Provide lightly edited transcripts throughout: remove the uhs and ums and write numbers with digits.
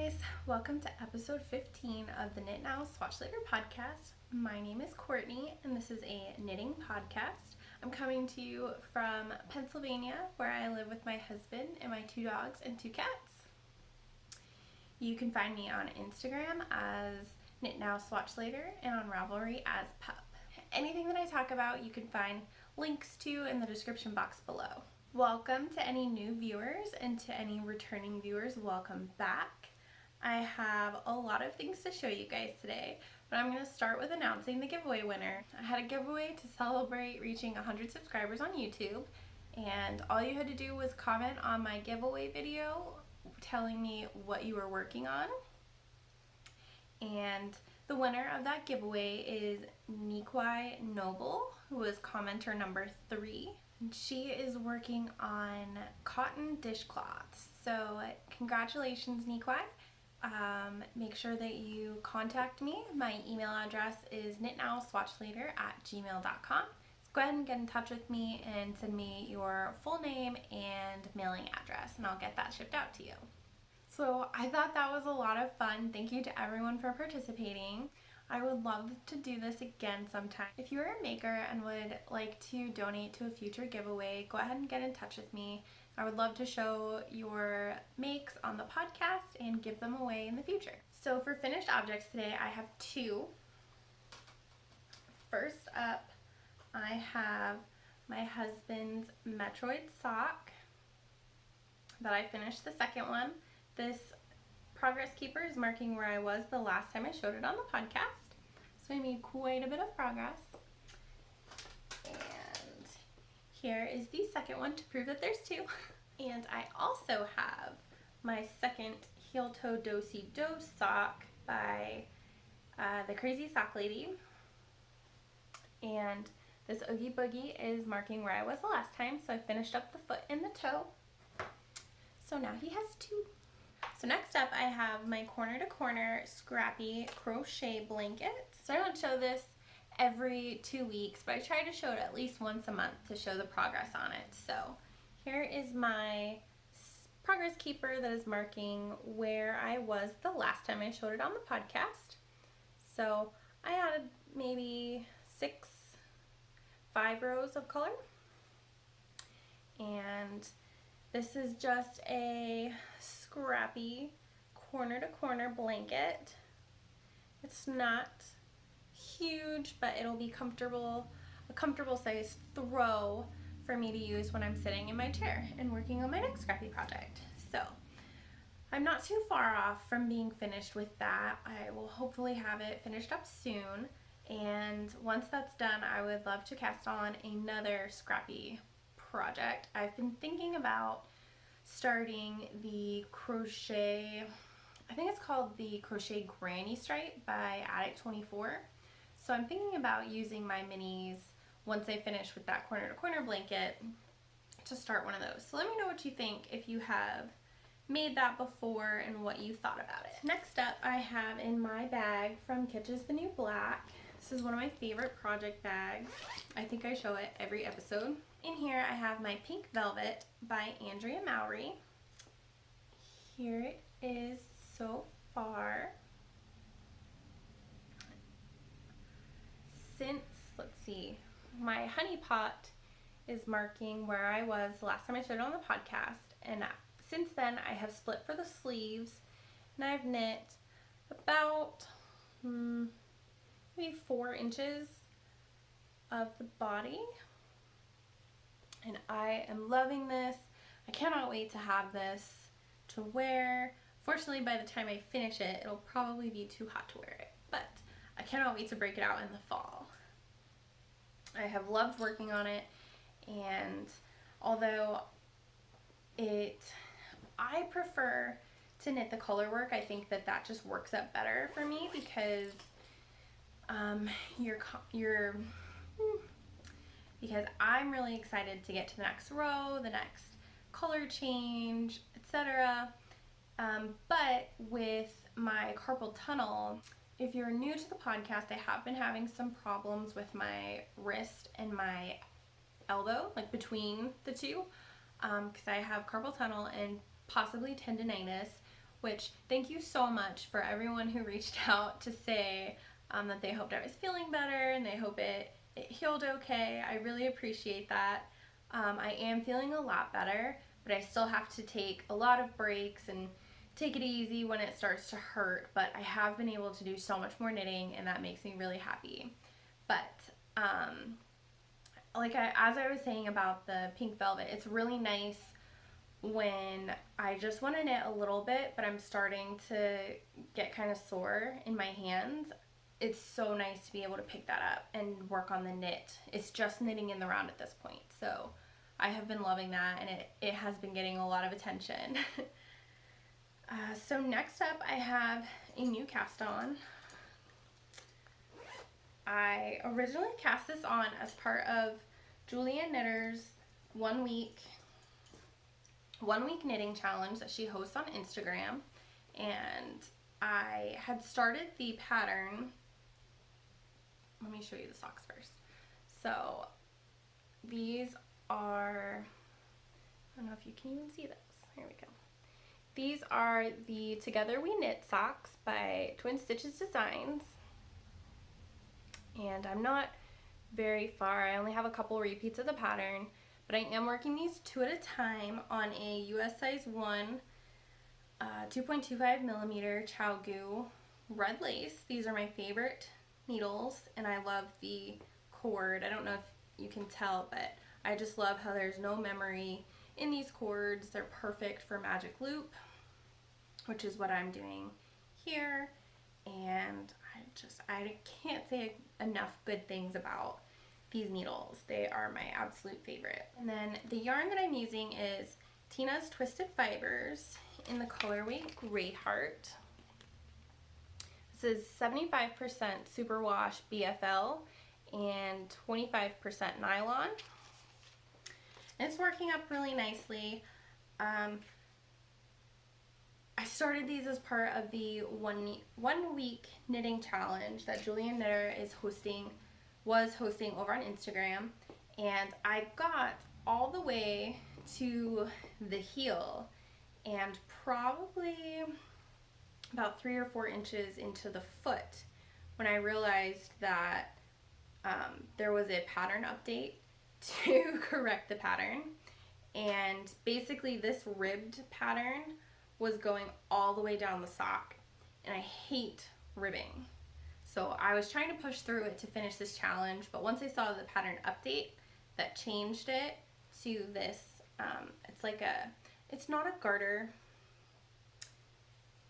guys, welcome to episode 15 of the Knit Now Swatch Later podcast. My name is Courtney and this is a knitting podcast. I'm coming to you from Pennsylvania where I live with my husband and my 2 dogs and 2 cats. You can find me on Instagram as Knit Now Swatch Later and on Ravelry as Pup. Anything that I talk about you can find links to in the description box below. Welcome to any new viewers and to any returning viewers, welcome back. I have a lot of things to show you guys today, but I'm going to start with announcing the giveaway winner. I had a giveaway to celebrate reaching 100 subscribers on YouTube, and all you had to do was comment on my giveaway video telling me what you were working on. And the winner of that giveaway is Nikwai Noble, who was commenter number 3. She is working on cotton dishcloths. So congratulations, Nikwai. Make sure that you contact me. My email address is knitnowswatchlater@gmail.com. Go ahead and get in touch with me and send me your full name and mailing address, and I'll get that shipped out to you. So I thought that was a lot of fun. Thank you to everyone for participating. I would love to do this again sometime. If you're a maker and would like to donate to a future giveaway, go ahead and get in touch with me. I would love to show your makes on the podcast and give them away in the future. So for finished objects today, I have 2. First up, I have my husband's Metroid sock that I finished the second one. This progress keeper is marking where I was the last time I showed it on the podcast. So I made quite a bit of progress. And here is the second one to prove that there's 2. And I also have my second heel toe do-si-do sock by the Crazy Sock Lady. And this Oogie Boogie is marking where I was the last time, so I finished up the foot and the toe. So now he has 2. So next up I have my corner to corner scrappy crochet blanket. So I don't show this every 2 weeks, but I try to show it at least once a month to show the progress on it. So here is my progress keeper that is marking where I was the last time I showed it on the podcast. So I added maybe 5 rows of color. And this is just a scrappy corner to corner blanket. It's not huge, but it'll be a comfortable size throw for me to use when I'm sitting in my chair and working on my next scrappy project. So I'm not too far off from being finished with that. I will hopefully have it finished up soon, and once that's done I would love to cast on another scrappy project. I've been thinking about starting the crochet, I think it's called the Crochet Granny Stripe by Addict24. So I'm thinking about using my minis once I finish with that corner to corner blanket to start one of those. So let me know what you think if you have made that before and what you thought about it. Next up I have in my bag from Kitsch's The New Black. This is one of my favorite project bags. I think I show it every episode. In here I have my Pink Velvet by Andrea Mowry. Here it is so far. Since, let's see, my honey pot is marking where I was the last time I showed it on the podcast, and since then I have split for the sleeves and I've knit about maybe 4 inches of the body. And I am loving this. I cannot wait to have this to wear. Fortunately, by the time I finish it, it'll probably be too hot to wear it. But I cannot wait to break it out in the fall. I have loved working on it, and although I prefer to knit the color work, I think that just works out better for me because because I'm really excited to get to the next row, the next color change, etc. But with my carpal tunnel, if you're new to the podcast, I have been having some problems with my wrist and my elbow, like between the two, because I have carpal tunnel and possibly tendonitis, which thank you so much for everyone who reached out to say that they hoped I was feeling better and they hope it healed okay. I really appreciate that. I am feeling a lot better, but I still have to take a lot of breaks and take it easy when it starts to hurt, but I have been able to do so much more knitting, and that makes me really happy. But as I was saying about the pink velvet, it's really nice when I just want to knit a little bit, but I'm starting to get kind of sore in my hands. It's so nice to be able to pick that up and work on the knit. It's just knitting in the round at this point, so I have been loving that, and it has been getting a lot of attention. So next up I have a new cast on. I originally cast this on as part of Julia Knitter's one week knitting challenge that she hosts on Instagram, and I had started the pattern. Let me show you the socks first. So these are, I don't know if you can even see those. Here we go. These are the Together We Knit socks by Twin Stitches Designs. And I'm not very far. I only have a couple repeats of the pattern, but I am working these 2 at a time on a US size 1 2.25 millimeter ChowGoo red lace. These are my favorite needles, and I love the cord. I don't know if you can tell, but I just love how there's no memory in these cords. They're perfect for magic loop, which is what I'm doing here. And I can't say enough good things about these needles. They are my absolute favorite. And then the yarn that I'm using is Tina's Twisted Fibers in the colorway Great Heart. This is 75% superwash BFL and 25% nylon. And it's working up really nicely. I started these as part of the one week knitting challenge that Julia Knitter was hosting over on Instagram, and I got all the way to the heel and probably about 3 or 4 inches into the foot when I realized that there was a pattern update to correct the pattern, and basically this ribbed pattern was going all the way down the sock, and I hate ribbing. So I was trying to push through it to finish this challenge, but once I saw the pattern update that changed it to this, it's not a garter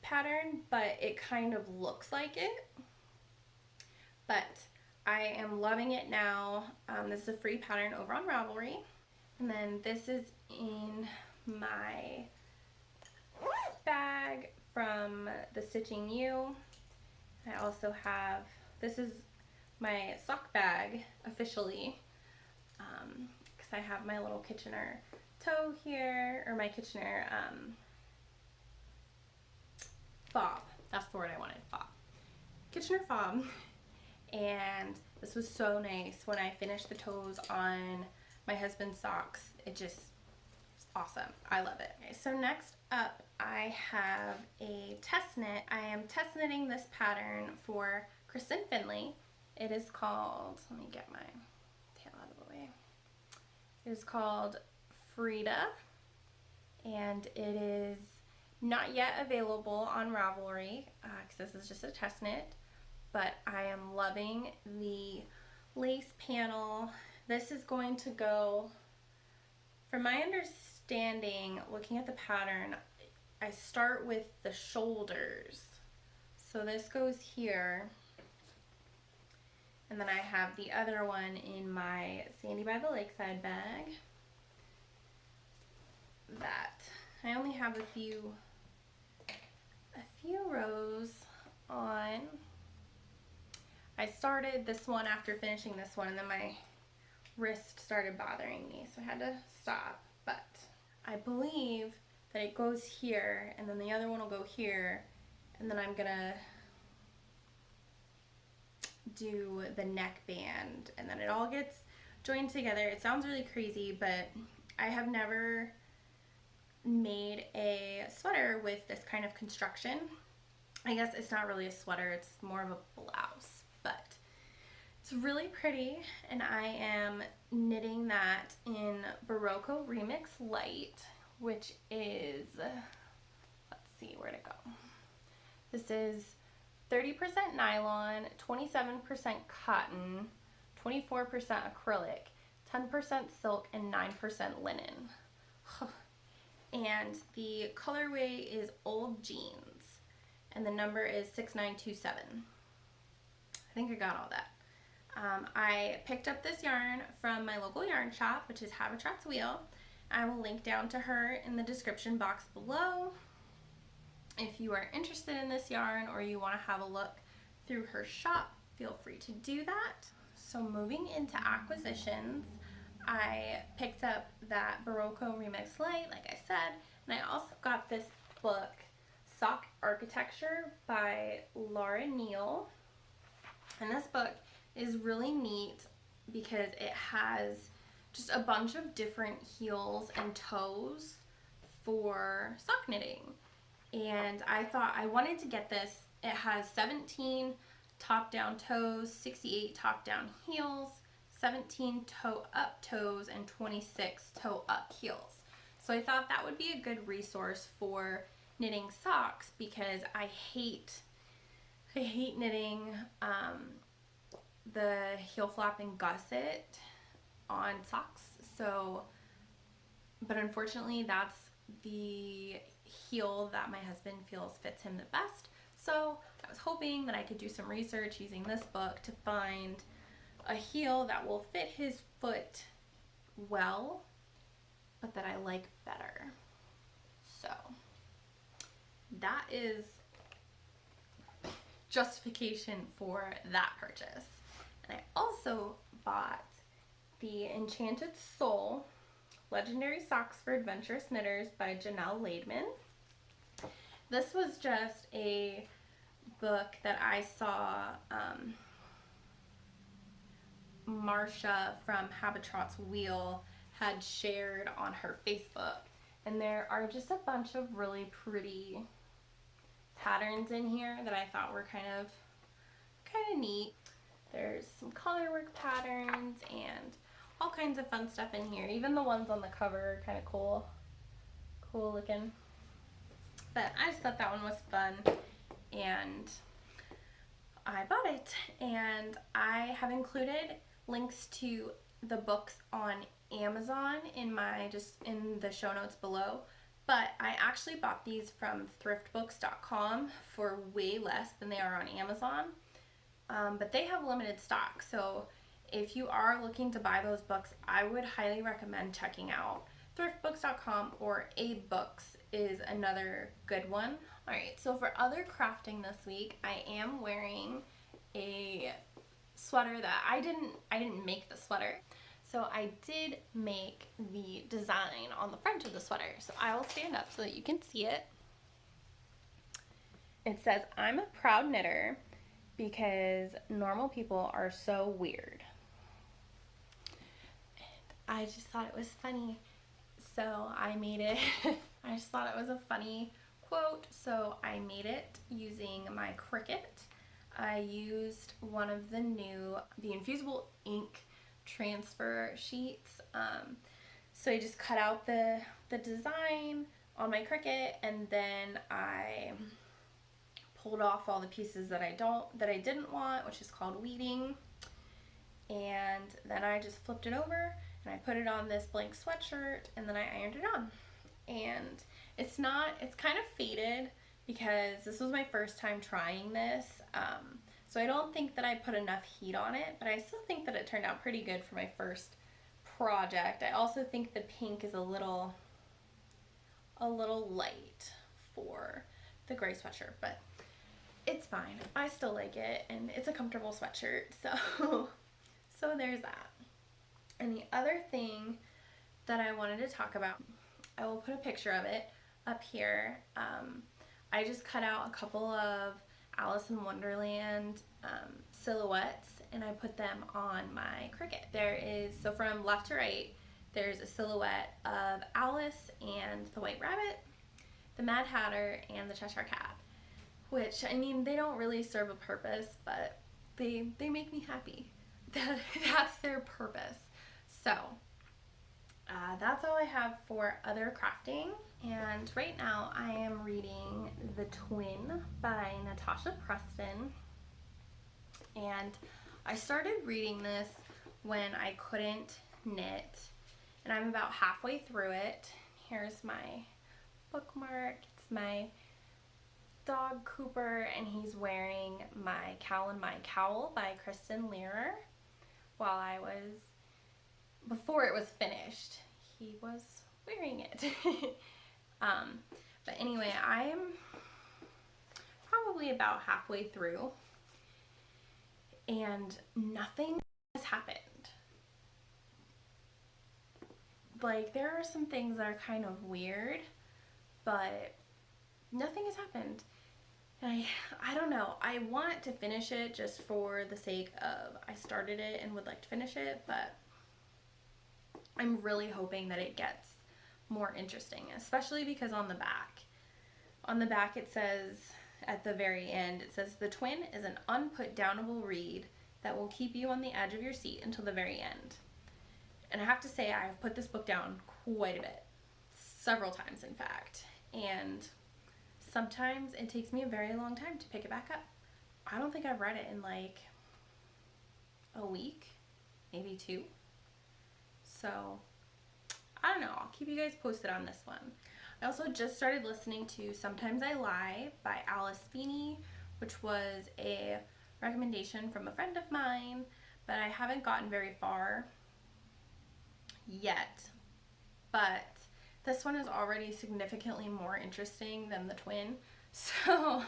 pattern, but it kind of looks like it. But I am loving it now. This is a free pattern over on Ravelry. And then this is in my bag from the Stitching You. I also have, this is my sock bag officially, because I have my little Kitchener toe here, or my Kitchener fob. That's the word I wanted, fob. Kitchener fob. And this was so nice when I finished the toes on my husband's socks. It just, it's awesome. I love it. Okay, so next up I have a test knit. I am test knitting this pattern for Kristen Finley. It is called, let me get my tail out of the way. It is called Frida, and it is not yet available on Ravelry because this is just a test knit, but I am loving the lace panel. This is going to go, from my understanding, looking at the pattern, I start with the shoulders. So this goes here, and then I have the other one in my Sandy by the Lakeside bag. That I only have a few rows on. I started this one after finishing this one, and then my wrist started bothering me, so I had to stop. But I believe that it goes here, and then the other one will go here, and then I'm gonna do the neckband, and then it all gets joined together. It sounds really crazy, but I have never made a sweater with this kind of construction. I guess it's not really a sweater, it's more of a blouse, but it's really pretty, and I am knitting that in Barocco Remix Light, which is, let's see, where'd it go? This is 30% nylon, 27% cotton, 24% acrylic, 10% silk, and 9% linen. And the colorway is Old Jeans, and the number is 6927. I think I got all that. I picked up this yarn from my local yarn shop, which is Habitat's Wheel. I will link down to her in the description box below. If you are interested in this yarn or you want to have a look through her shop, feel free to do that. So moving into acquisitions, I picked up that Barocco Remix Light, like I said, and I also got this book, Sock Architecture by Laura Neal. And this book is really neat because it has just a bunch of different heels and toes for sock knitting. And I thought I wanted to get this. It has 17 top-down toes, 68 top-down heels, 17 toe-up toes, and 26 toe-up heels. So I thought that would be a good resource for knitting socks because I hate knitting the heel flap and gusset on socks. So, but unfortunately that's the heel that my husband feels fits him the best. So I was hoping that I could do some research using this book to find a heel that will fit his foot well, but that I like better. So that is justification for that purchase. And I also bought the Enchanted Soul Legendary Socks for Adventurous Knitters by Janelle Laidman. This was just a book that I saw Marsha from Habitat's Wheel had shared on her Facebook. And there are just a bunch of really pretty patterns in here that I thought were kind of neat. There's some colorwork patterns and all kinds of fun stuff in here. Even the ones on the cover are kind of cool looking. But I just thought that one was fun and I bought it. And I have included links to the books on Amazon in the show notes below. But I actually bought these from thriftbooks.com for way less than they are on Amazon. But they have limited stock, so if you are looking to buy those books, I would highly recommend checking out thriftbooks.com, or AbeBooks is another good one. Alright, so for other crafting this week, I am wearing a sweater that I didn't make the sweater. So I did make the design on the front of the sweater. So I will stand up so that you can see it. It says, "I'm a proud knitter because normal people are so weird." And I just thought it was funny. So I made it. I just thought it was a funny quote. So I made it using my Cricut. I used one of the infusible ink transfer sheets. So I just cut out the design on my Cricut, and then I pulled off all the pieces that I didn't want, which is called weeding. And then I just flipped it over and I put it on this blank sweatshirt, and then I ironed it on. And it's kind of faded because this was my first time trying this. So I don't think that I put enough heat on it, but I still think that it turned out pretty good for my first project. I also think the pink is a little light for the gray sweatshirt, but it's fine. I still like it, and it's a comfortable sweatshirt, so there's that. And the other thing that I wanted to talk about, I will put a picture of it up here. I just cut out a couple of Alice in Wonderland silhouettes, and I put them on my Cricut. So from left to right, There's a silhouette of Alice and the White Rabbit, the Mad Hatter, and the Cheshire Cat, which, I mean, they don't really serve a purpose, but they make me happy. That's their purpose. So that's all I have for other crafting. And right now I am reading The Twin by Natasha Preston. And I started reading this when I couldn't knit, and I'm about halfway through it. Here's my bookmark. It's my dog Cooper, and he's wearing My Cowl and My Cowl by Kristen Lehrer. Before it was finished, he was wearing it. But anyway, I'm probably about halfway through, and nothing has happened. Like, there are some things that are kind of weird, but nothing has happened. And I don't know. I want to finish it just for the sake of I started it and would like to finish it, but I'm really hoping that it gets more interesting, especially because on the back it says, at the very end, it says, "The Twin is an unput-downable read that will keep you on the edge of your seat until the very end." And I have to say, I've put this book down quite a bit, several times in fact, and sometimes it takes me a very long time to pick it back up. I don't think I've read it in like a week, maybe 2. So I don't know, I'll keep you guys posted on this one. I also just started listening to Sometimes I Lie by Alice Feeney, which was a recommendation from a friend of mine, but I haven't gotten very far yet. But this one is already significantly more interesting than The Twin, so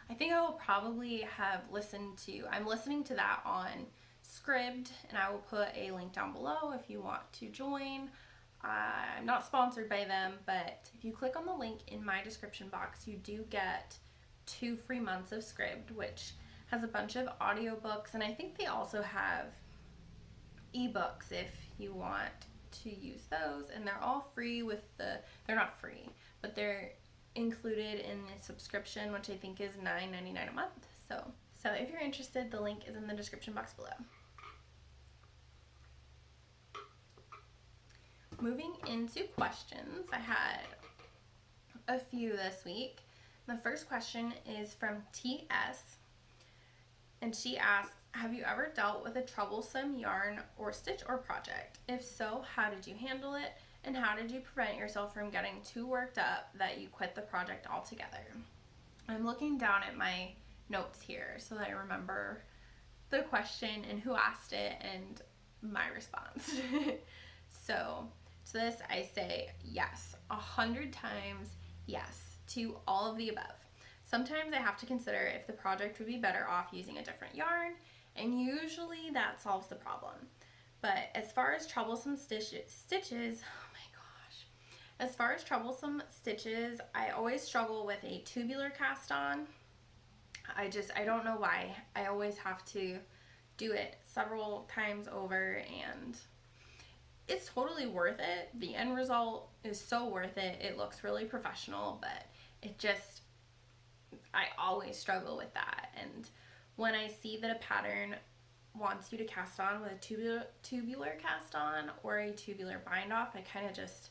I think I will probably have I'm listening to that on Scribd, and I will put a link down below if you want to join. I'm not sponsored by them, but if you click on the link in my description box, you do get 2 free months of Scribd, which has a bunch of audiobooks, and I think they also have ebooks if you want to use those, and they're all free they're not free, but they're included in the subscription, which I think is $9.99 a month. So if you're interested, the link is in the description box below. Moving into questions, I had a few this week. The first question is from TS, and she asks, "Have you ever dealt with a troublesome yarn or stitch or project? If so, how did you handle it? And how did you prevent yourself from getting too worked up that you quit the project altogether?" I'm looking down at my notes here so that I remember the question and who asked it and my response. So to this I say yes, 100 times yes to all of the above. Sometimes I have to consider if the project would be better off using a different yarn, and usually that solves the problem. But as far as troublesome stitches, I always struggle with a tubular cast on. I don't know why. I always have to do it several times over, and it's totally worth it. The end result is so worth it. It looks really professional, but I always struggle with that. And when I see that a pattern wants you to cast on with a tubular cast on or a tubular bind off, I kind of just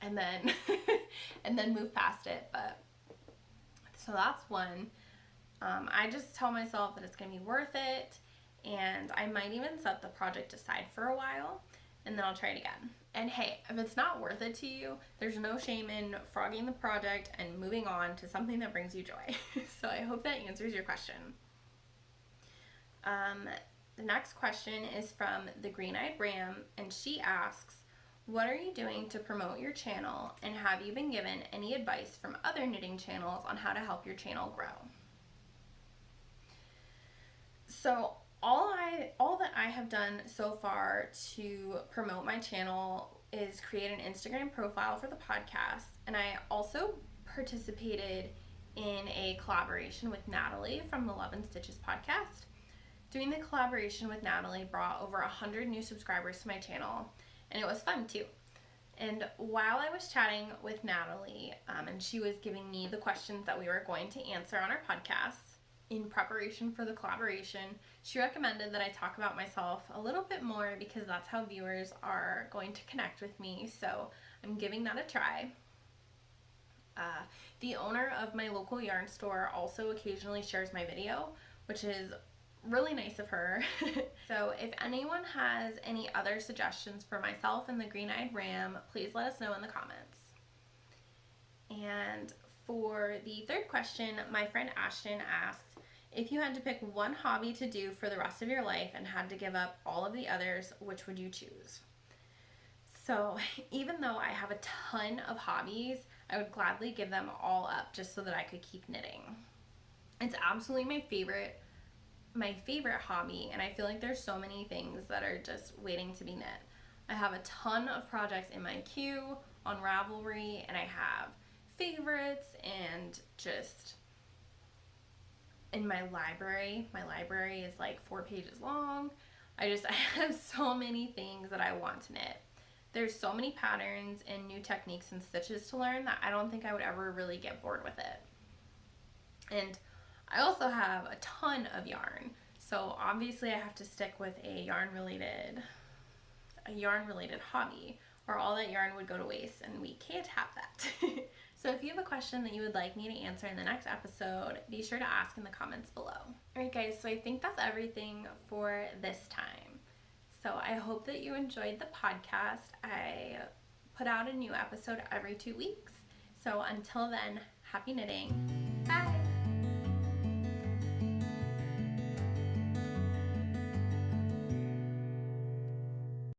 and then move past it. But so that's one. I just tell myself that it's gonna be worth it, and I might even set the project aside for a while, and then I'll try it again. And hey, if it's not worth it to you, there's no shame in frogging the project and moving on to something that brings you joy. So I hope that answers your question. The next question is from the Green-Eyed Ram, and she asks, "What are you doing to promote your channel, and have you been given any advice from other knitting channels on how to help your channel grow?" So all that I have done so far to promote my channel is create an Instagram profile for the podcast, and I also participated in a collaboration with Natalie from the Love and Stitches podcast. Doing the collaboration with Natalie brought over 100 new subscribers to my channel, and it was fun too. And while I was chatting with Natalie, and she was giving me the questions that we were going to answer on our podcast in preparation for the collaboration, she recommended that I talk about myself a little bit more because that's how viewers are going to connect with me. So I'm giving that a try. The owner of my local yarn store also occasionally shares my video, which is really nice of her. So if anyone has any other suggestions for myself and the Green-Eyed Ram, please let us know in the comments. And for the third question, my friend Ashton asked, if you had to pick one hobby to do for the rest of your life and had to give up all of the others, which would you choose? So even though I have a ton of hobbies, I would gladly give them all up just so that I could keep knitting. It's absolutely my favorite hobby, and I feel like there's so many things that are just waiting to be knit. I have a ton of projects in my queue on Ravelry, and I have favorites and just in my library. My library is like 4 pages long. I have so many things that I want to knit. There's so many patterns and new techniques and stitches to learn that I don't think I would ever really get bored with it. And I also have a ton of yarn. So obviously I have to stick with a yarn related hobby, or all that yarn would go to waste, and we can't have that. So if you have a question that you would like me to answer in the next episode, be sure to ask in the comments below. Alright guys, so I think that's everything for this time. So I hope that you enjoyed the podcast. I put out a new episode every 2 weeks. So until then, happy knitting.